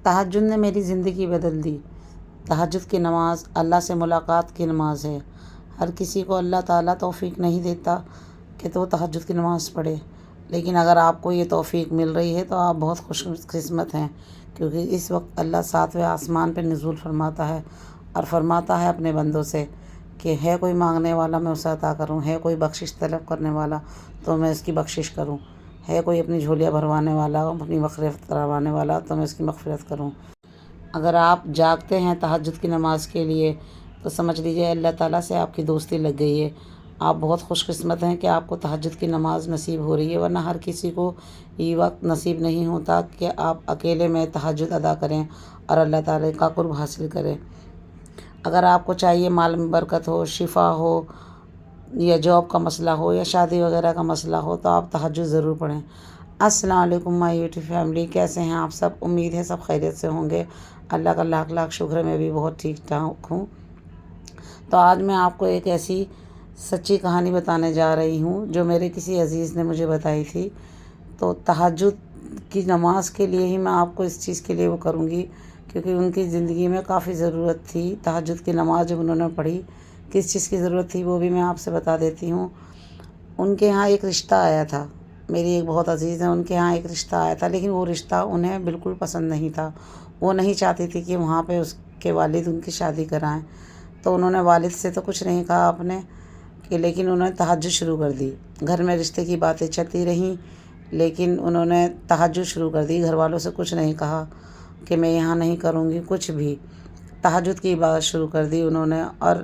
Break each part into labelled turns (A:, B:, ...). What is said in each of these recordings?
A: تہجد نے میری زندگی بدل دی۔ تہجد کی نماز اللہ سے ملاقات کی نماز ہے۔ ہر کسی کو اللہ تعالیٰ توفیق نہیں دیتا کہ تو تہجد کی نماز پڑھے، لیکن اگر آپ کو یہ توفیق مل رہی ہے تو آپ بہت خوش قسمت ہیں، کیونکہ اس وقت اللہ 7ویں آسمان پہ نزول فرماتا ہے اور فرماتا ہے اپنے بندوں سے کہ ہے کوئی مانگنے والا میں اسے عطا کروں، ہے کوئی بخشش طلب کرنے والا تو میں اس کی بخشش کروں، ہے کوئی اپنی جھولیاں بھروانے والا، اپنی مغفرت کروانے والا تو میں اس کی مغفرت کروں۔ اگر آپ جاگتے ہیں تہجد کی نماز کے لیے تو سمجھ لیجیے اللہ تعالیٰ سے آپ کی دوستی لگ گئی ہے۔ آپ بہت خوش قسمت ہیں کہ آپ کو تہجد کی نماز نصیب ہو رہی ہے، ورنہ ہر کسی کو یہ وقت نصیب نہیں ہوتا کہ آپ اکیلے میں تہجد ادا کریں اور اللہ تعالیٰ کا قرب حاصل کریں۔ اگر آپ کو چاہیے مال میں برکت ہو، شفا ہو، یا جاب کا مسئلہ ہو، یا شادی وغیرہ کا مسئلہ ہو، تو آپ تہجد ضرور پڑھیں۔ السلام علیکم مائی یوٹیوب فیملی، کیسے ہیں آپ سب؟ امید ہے سب خیریت سے ہوں گے۔ اللہ کا لاکھ لاکھ شکر ہے، میں بھی بہت ٹھیک ٹھاک ہوں۔ تو آج میں آپ کو ایک ایسی سچی کہانی بتانے جا رہی ہوں جو میرے کسی عزیز نے مجھے بتائی تھی۔ تو تہجد کی نماز کے لیے ہی میں آپ کو اس چیز کے لیے وہ کروں گی، کیونکہ ان کی زندگی میں کافی ضرورت تھی تہجد کی نماز جب انہوں نے پڑھی۔ کس چیز کی ضرورت تھی وہ بھی میں آپ سے بتا دیتی ہوں۔ ان کے ہاں ایک رشتہ آیا تھا، میری ایک بہت عزیز ہے، ان کے ہاں ایک رشتہ آیا تھا، لیکن وہ رشتہ انہیں بالکل پسند نہیں تھا۔ وہ نہیں چاہتی تھی کہ وہاں پہ اس کے والد ان کی شادی کرائیں۔ تو انہوں نے والد سے تو کچھ نہیں کہا اپنے کہ، لیکن انہوں نے تہجد شروع کر دی۔ گھر میں رشتے کی باتیں چلتی رہیں، لیکن انہوں نے تہجد شروع کر دی۔ گھر والوں سے کچھ نہیں کہا کہ میں یہاں نہیں کروں گی کچھ بھی، تہجد کی عبادت شروع کر دی انہوں نے۔ اور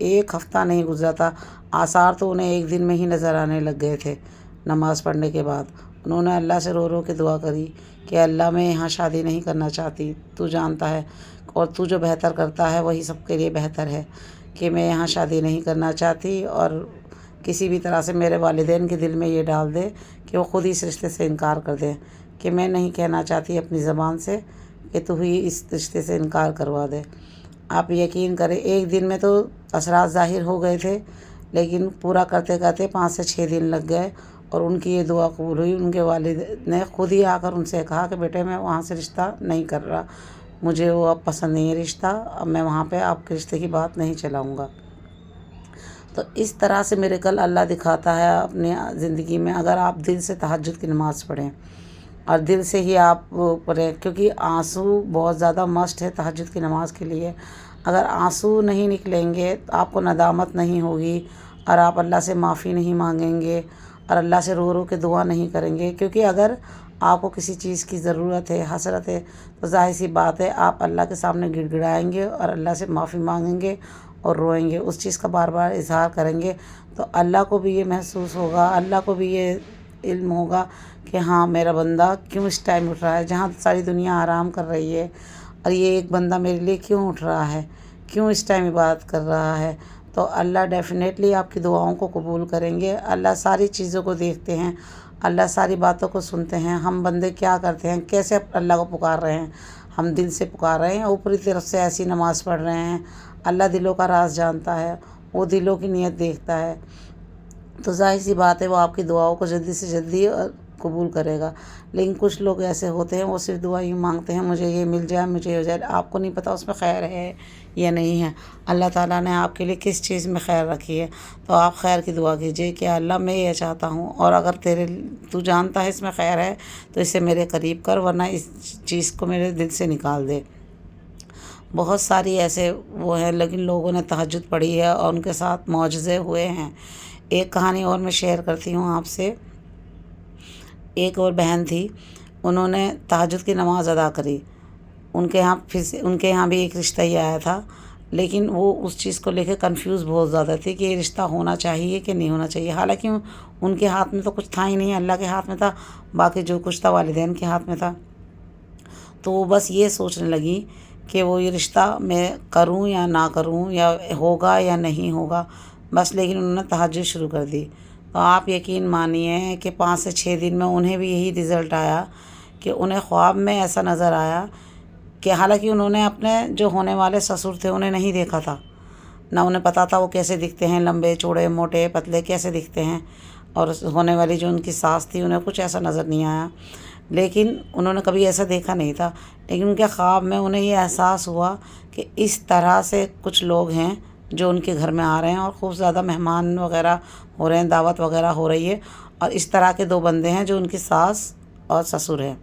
A: ایک ہفتہ نہیں گزرا تھا، آثار تو انہیں ایک دن میں ہی نظر آنے لگ گئے تھے۔ نماز پڑھنے کے بعد انہوں نے اللہ سے رو رو کے دعا کری کہ اللہ میں یہاں شادی نہیں کرنا چاہتی، تو جانتا ہے اور تو جو بہتر کرتا ہے وہی سب کے لیے بہتر ہے، کہ میں یہاں شادی نہیں کرنا چاہتی، اور کسی بھی طرح سے میرے والدین کے دل میں یہ ڈال دے کہ وہ خود ہی اس رشتے سے انکار کر دیں، کہ میں نہیں کہنا چاہتی اپنی زبان سے کہ تو ہی اس رشتے سے انکار کروا دے۔ آپ یقین کریں ایک دن میں تو اثرات ظاہر ہو گئے تھے، لیکن پورا کرتے کرتے 5 سے 6 دن لگ گئے، اور ان کی یہ دعا قبول ہوئی۔ ان کے والد نے خود ہی آ کر ان سے کہا کہ بیٹے میں وہاں سے رشتہ نہیں کر رہا، مجھے وہ اب پسند نہیں ہے رشتہ، اب میں وہاں پہ آپ کے رشتے کی بات نہیں چلاؤں گا۔ تو اس طرح سے میرے کل اللہ دکھاتا ہے اپنی زندگی میں، اگر آپ دل سے تہجد کی نماز پڑھیں اور دل سے ہی آپ پڑھیں، کیونکہ آنسو بہت زیادہ مسٹ ہے تہجد کی نماز کے لیے۔ اگر آنسو نہیں نکلیں گے تو آپ کو ندامت نہیں ہوگی، اور آپ اللہ سے معافی نہیں مانگیں گے، اور اللہ سے رو رو کے دعا نہیں کریں گے، کیونکہ اگر آپ کو کسی چیز کی ضرورت ہے، حسرت ہے، تو ظاہر سی بات ہے آپ اللہ کے سامنے گڑ گڑائیں گے اور اللہ سے معافی مانگیں گے اور روئیں گے، اس چیز کا بار بار اظہار کریں گے، تو اللہ کو بھی یہ محسوس ہوگا، اللہ کو بھی یہ علم ہوگا کہ ہاں میرا بندہ کیوں اس ٹائم اٹھ رہا ہے، جہاں ساری دنیا آرام کر رہی ہے، اور یہ ایک بندہ میرے لیے کیوں اٹھ رہا ہے، کیوں اس ٹائم عبادت کر رہا ہے۔ تو اللہ ڈیفینیٹلی آپ کی دعاؤں کو قبول کریں گے۔ اللہ ساری چیزوں کو دیکھتے ہیں، اللہ ساری باتوں کو سنتے ہیں، ہم بندے کیا کرتے ہیں، کیسے اللہ کو پکار رہے ہیں، ہم دل سے پکار رہے ہیں، اوپری طرف سے ایسی نماز پڑھ رہے ہیں۔ اللہ دلوں کا راز جانتا ہے، وہ دلوں کی نیت دیکھتا ہے، تو ظاہر سی بات ہے وہ آپ کی دعاؤں کو جلدی سے جلدی قبول کرے گا۔ لیکن کچھ لوگ ایسے ہوتے ہیں وہ صرف دعا یوں مانگتے ہیں مجھے یہ مل جائے، مجھے ہو جائے، آپ کو نہیں پتہ اس میں خیر ہے یا نہیں ہے۔ اللہ تعالیٰ نے آپ کے لیے کس چیز میں خیر رکھی ہے، تو آپ خیر کی دعا کیجئے کہ اللہ میں یہ چاہتا ہوں، اور اگر تو جانتا ہے اس میں خیر ہے تو اسے میرے قریب کر، ورنہ اس چیز کو میرے دل سے نکال دے۔ بہت ساری ایسے وہ ہیں، لیکن لوگوں نے تہجد پڑھی ہے اور ان کے ساتھ معجزے ہوئے ہیں۔ ایک کہانی اور میں شیئر کرتی ہوں آپ سے۔ ایک اور بہن تھی، انہوں نے تہجد کی نماز ادا کری، ان کے یہاں بھی ایک رشتہ ہی آیا تھا، لیکن وہ اس چیز کو لے کے کنفیوز بہت زیادہ تھی کہ یہ رشتہ ہونا چاہیے کہ نہیں ہونا چاہیے، حالانکہ ان کے ہاتھ میں تو کچھ تھا ہی نہیں، اللہ کے ہاتھ میں تھا، باقی جو کچھ تھا والدین کے ہاتھ میں تھا۔ تو وہ بس یہ سوچنے لگی کہ وہ یہ رشتہ میں کروں یا نہ کروں، یا ہوگا یا نہیں ہوگا، بس لیکن انہوں نے تہجد شروع کر دی۔ تو آپ یقین مانیے کہ 5 سے 6 دن میں انہیں بھی یہی رزلٹ آیا کہ انہیں خواب میں ایسا نظر آیا کہ حالانکہ انہوں نے اپنے جو ہونے والے سسر تھے انہیں نہیں دیکھا تھا، نہ انہیں پتہ تھا وہ کیسے دکھتے ہیں، لمبے چوڑے موٹے پتلے کیسے دکھتے ہیں، اور ہونے والی جو ان کی ساس تھی انہیں کچھ ایسا نظر نہیں آیا، لیکن انہوں نے کبھی ایسا دیکھا نہیں تھا، لیکن ان کے خواب میں انہیں یہ احساس ہوا کہ اس طرح سے کچھ لوگ ہیں جو ان کے گھر میں آ رہے ہیں اور خوب زیادہ مہمان وغیرہ ہو رہے ہیں، دعوت وغیرہ ہو رہی ہے، اور اس طرح کے 2 بندے ہیں جو ان کی ساس اور سسر ہیں۔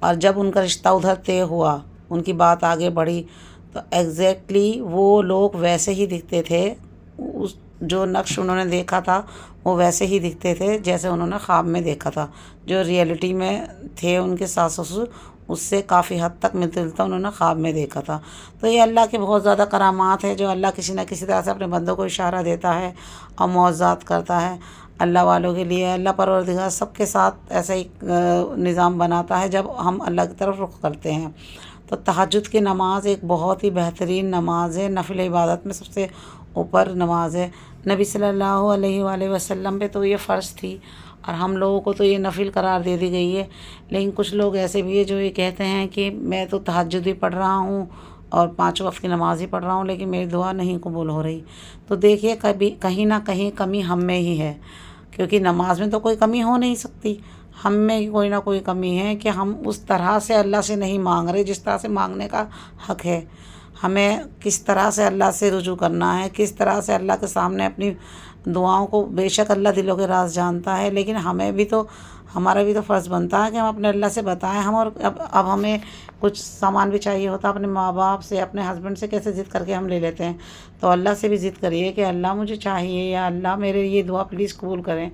A: اور جب ان کا رشتہ ادھر طے ہوا، ان کی بات آگے بڑھی، تو ایگزیکٹلی وہ لوگ ویسے ہی دکھتے تھے، جو نقش انہوں نے دیکھا تھا وہ ویسے ہی دکھتے تھے جیسے انہوں نے خواب میں دیکھا تھا، جو ریئلٹی میں تھے ان کے ساس سسر اس سے کافی حد تک ملتا جلتا انہوں نے خواب میں دیکھا تھا۔ تو یہ اللہ کے بہت زیادہ کرامات ہے، جو اللہ کسی نہ کسی طرح سے اپنے بندوں کو اشارہ دیتا ہے اور معجزات کرتا ہے اللہ والوں کے لیے۔ اللہ پروردگار سب کے ساتھ ایسا ہی نظام بناتا ہے جب ہم اللہ کی طرف رخ کرتے ہیں۔ تو تہجد کی نماز ایک بہت ہی بہترین نماز ہے، نفل عبادت میں سب سے اوپر نماز ہے۔ نبی صلی اللہ علیہ وآلہ وسلم پہ تو یہ فرض تھی، اور ہم لوگوں کو تو یہ نفل قرار دے دی گئی ہے، لیکن کچھ لوگ ایسے بھی ہیں جو یہ کہتے ہیں کہ میں تو تہجد بھی پڑھ رہا ہوں اور 5 وقت کی نماز ہی پڑھ رہا ہوں، لیکن میری دعا نہیں قبول ہو رہی۔ تو دیکھیے کبھی کہیں نہ کہیں کمی ہم میں ہی ہے، کیونکہ نماز میں تو کوئی کمی ہو نہیں سکتی، ہم میں کوئی نہ کوئی کمی ہے کہ ہم اس طرح سے اللہ سے نہیں مانگ رہے جس طرح سے مانگنے کا حق ہے۔ ہمیں کس طرح سے اللہ سے رجوع کرنا ہے، کس طرح سے اللہ کے سامنے اپنی دعاؤں کو، بے شک اللہ دلوں کے راز جانتا ہے، لیکن ہمارا بھی تو فرض بنتا ہے کہ ہم اپنے اللہ سے بتائیں۔ ہم اور اب ہمیں کچھ سامان بھی چاہیے ہوتا، اپنے ماں باپ سے، اپنے ہسبینڈ سے کیسے ضد کر کے ہم لے لیتے ہیں، تو اللہ سے بھی ضد کریے کہ اللہ مجھے چاہیے، یا اللہ میرے یہ دعا پلیز قبول کریں،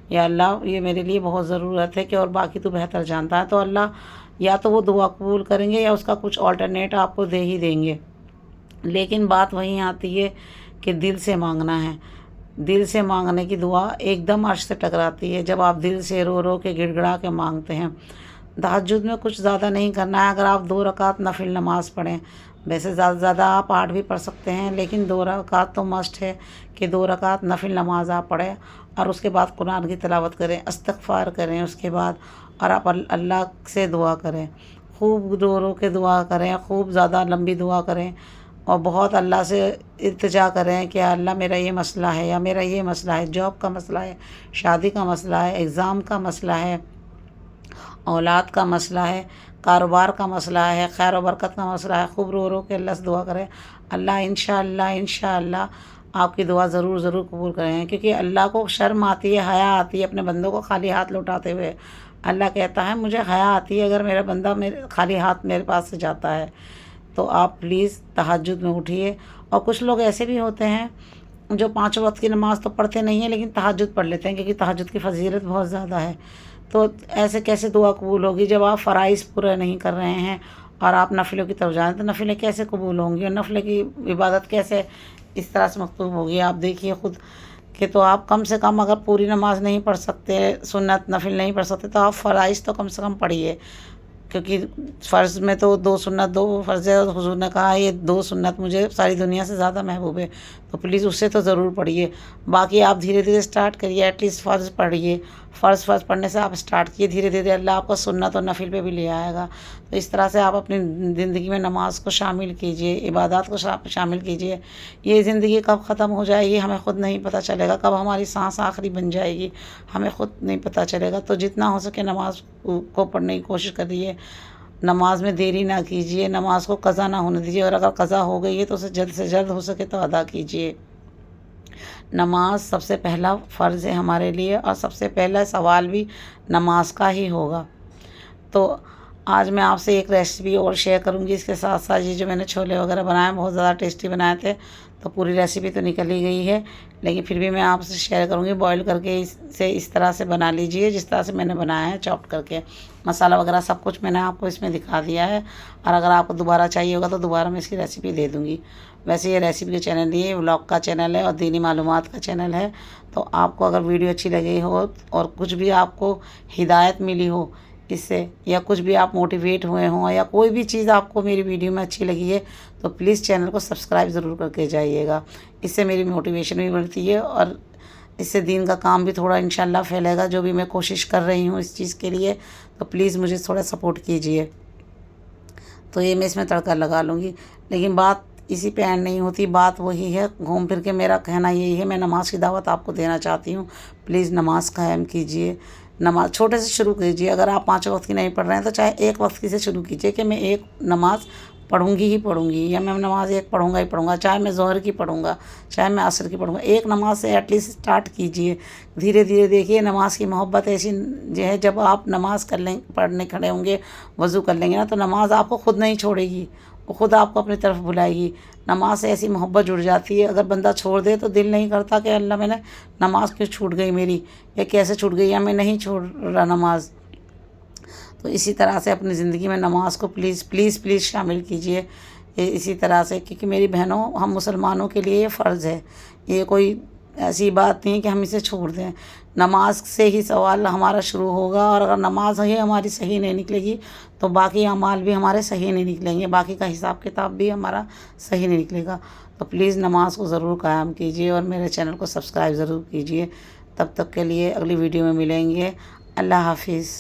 A: یا اللہ یہ میرے لیے بہت ضرورت ہے، کہ اور باقی تو بہتر جانتا ہے۔ تو اللہ یا تو وہ دعا قبول کریں گے یا اس کا کچھ آلٹرنیٹ آپ کو دے ہی دیں گے، لیکن بات وہیں آتی ہے کہ دل سے مانگنا ہے۔ دل سے مانگنے کی دعا ایک دم عرش سے ٹکراتی ہے جب آپ دل سے رو رو کے گڑ گڑا کے مانگتے ہیں۔ تہجد میں کچھ زیادہ نہیں کرنا ہے، اگر آپ 2 رکعت نفل نماز پڑھیں، ویسے زیادہ سے زیادہ آپ 8 بھی پڑھ سکتے ہیں، لیکن 2 رکعت تو مسٹ ہے کہ 2 رکعت نفل نماز آپ پڑھیں، اور اس کے بعد قرآن کی تلاوت کریں، استغفار کریں اس کے بعد، اور آپ اللہ سے دعا کریں، خوب رو رو کے دعا کریں، خوب زیادہ لمبی دعا کریں، اور بہت اللہ سے التجا کریں کہ اللہ میرا یہ مسئلہ ہے، یا میرا یہ مسئلہ ہے، جاب کا مسئلہ ہے، شادی کا مسئلہ ہے، ایگزام کا مسئلہ ہے، اولاد کا مسئلہ ہے، کاروبار کا مسئلہ ہے، خیر و برکت کا مسئلہ ہے۔ خوب رو رو کے اللہ سے دعا کریں، اللہ انشاءاللہ آپ کی دعا ضرور ضرور قبول کریں، کیونکہ اللہ کو شرم آتی ہے، حیا آتی ہے اپنے بندوں کو خالی ہاتھ لوٹاتے ہوئے۔ اللہ کہتا ہے مجھے حیا آتی ہے اگر میرا بندہ میرے خالی ہاتھ میرے پاس سے جاتا ہے۔ تو آپ پلیز تہجد میں اٹھیے۔ اور کچھ لوگ ایسے بھی ہوتے ہیں جو 5 وقت کی نماز تو پڑھتے نہیں ہیں لیکن تہجد پڑھ لیتے ہیں، کیونکہ تہجد کی فضیلت بہت زیادہ ہے۔ تو ایسے کیسے دعا قبول ہوگی جب آپ فرائض پورے نہیں کر رہے ہیں اور آپ نفلوں کی طرف جائیں، تو نفلیں کیسے قبول ہوں گی، اور نفل کی عبادت کیسے اس طرح سے مکتوب ہوگی؟ آپ دیکھیے خود کہ تو آپ کم سے کم اگر پوری نماز نہیں پڑھ سکتے، سنت نفل نہیں پڑھ سکتے، تو آپ فرائض تو کم سے کم پڑھیے، کیونکہ فرض میں تو 2 سنت 2 فرض ہے، اور حضور نے کہا یہ 2 سنت مجھے ساری دنیا سے زیادہ محبوب ہے، تو پلیز اسے تو ضرور پڑھیے۔ باقی آپ دھیرے دھیرے اسٹارٹ کریے، ایٹ لیسٹ فرض پڑھیے، فرض پڑھنے سے آپ اسٹارٹ کیے، دھیرے دھیرے اللہ آپ کو سنت اور نفل پہ بھی لے آئے گا۔ تو اس طرح سے آپ اپنی زندگی میں نماز کو شامل کیجیے، عبادات کو شامل کیجیے۔ یہ زندگی کب ختم ہو جائے گی ہمیں خود نہیں پتہ چلے گا، کب ہماری سانس آخری بن جائے گی ہمیں خود نہیں پتہ چلے گا۔ تو جتنا ہو سکے نماز کو پڑھنے کی کوشش کریے، نماز میں دیری نہ کیجیے، نماز کو قضا نہ ہونے دیجیے، اور اگر قضا ہو گئی ہے تو اسے جلد سے جلد ہو سکے تو ادا کیجیے۔ نماز سب سے پہلا فرض ہے ہمارے لیے، اور سب سے پہلا سوال بھی نماز کا ہی ہوگا۔ تو آج میں آپ سے ایک ریسیپی اور شیئر کروں گی، اس کے ساتھ ساتھ یہ جو میں نے چھولے وغیرہ بنائے بہت زیادہ ٹیسٹی بنائے تھے، تو پوری ریسیپی تو نکل ہی گئی ہے، لیکن پھر بھی میں آپ سے شیئر کروں گی۔ بوائل کر کے اس طرح سے بنا لیجئے جس طرح سے میں نے بنایا ہے، چاپ کر کے مسالہ وغیرہ سب کچھ میں نے آپ کو اس میں دکھا دیا ہے، اور اگر آپ کو دوبارہ چاہیے ہوگا تو دوبارہ میں اس کی ریسیپی دے دوں گی۔ ویسے یہ ریسیپی کا چینل نہیں ہے، ولاگ کا چینل ہے اور دینی معلومات کا چینل ہے۔ تو آپ کو اگر ویڈیو اچھی لگی ہو اور کچھ بھی آپ کو ہدایت ملی ہو اس سے، یا کچھ بھی آپ موٹیویٹ ہوئے ہوں، یا کوئی بھی چیز آپ کو میری ویڈیو میں اچھی لگی ہے، تو پلیز چینل کو سبسکرائب ضرور کر کے جائیے گا۔ اس سے میری موٹیویشن بھی بڑھتی ہے، اور اس سے دین کا کام بھی تھوڑا انشاءاللہ پھیلے گا، جو بھی میں کوشش کر رہی ہوں اس چیز کے لیے، تو پلیز مجھے تھوڑا سپورٹ کیجیے۔ تو یہ میں اس میں تڑکا لگا لوں گی، لیکن بات اسی پہ اینڈ نہیں ہوتی، بات وہی ہے، گھوم پھر کے میرا کہنا یہی ہے، میں نماز کی دعوت آپ کو دینا چاہتی ہوں، پلیز نماز قائم کیجیے۔ نماز چھوٹے سے شروع کیجیے. اگر آپ 5 وقت کی نہیں پڑھ رہے ہیں تو چاہے 1 وقت کی سے شروع کیجیے کہ میں ایک نماز پڑھوں گی ہی پڑھوں گی، یا میں نماز ایک پڑھوں گا ہی پڑھوں گا، چاہے میں ظہر کی پڑھوں گا، چاہے میں عصر کی پڑھوں گا. ایک نماز سے ایٹ لیسٹ اسٹارٹ کیجیے. دھیرے دھیرے دیکھیے نماز کی محبت ایسی جو ہے، جب آپ نماز پڑھنے کھڑے ہوں گے، وضو کر لیں گے نا، تو نماز آپ کو خود نہیں چھوڑے گی، وہ خود آپ کو اپنی طرف بلائے گی. نماز سے ایسی محبت جڑ جاتی ہے. اگر بندہ چھوڑ دے تو دل نہیں کرتا کہ اللہ میں نے نماز کیوں چھوٹ گئی میری، یا کیسے چھوٹ گئی، یا میں نہیں چھوڑ رہا نماز. تو اسی طرح سے اپنی زندگی میں نماز کو پلیز پلیز پلیز شامل کیجیے. اسی طرح سے، کیونکہ میری بہنوں، ہم مسلمانوں کے لیے یہ فرض ہے. یہ کوئی ایسی بات نہیں ہے کہ ہم اسے چھوڑ دیں. نماز سے ہی سوال ہمارا شروع ہوگا، اور اگر نماز ہی ہماری صحیح نہیں نکلے گی تو باقی اعمال بھی ہمارے صحیح نہیں نکلیں گے، باقی کا حساب کتاب بھی ہمارا صحیح نہیں نکلے گا. تو پلیز نماز کو ضرور قائم کیجیے، اور میرے چینل کو سبسکرائب ضرور کیجیے. تب تک کے لیے اگلی ویڈیو میں ملیں گے. اللہ حافظ.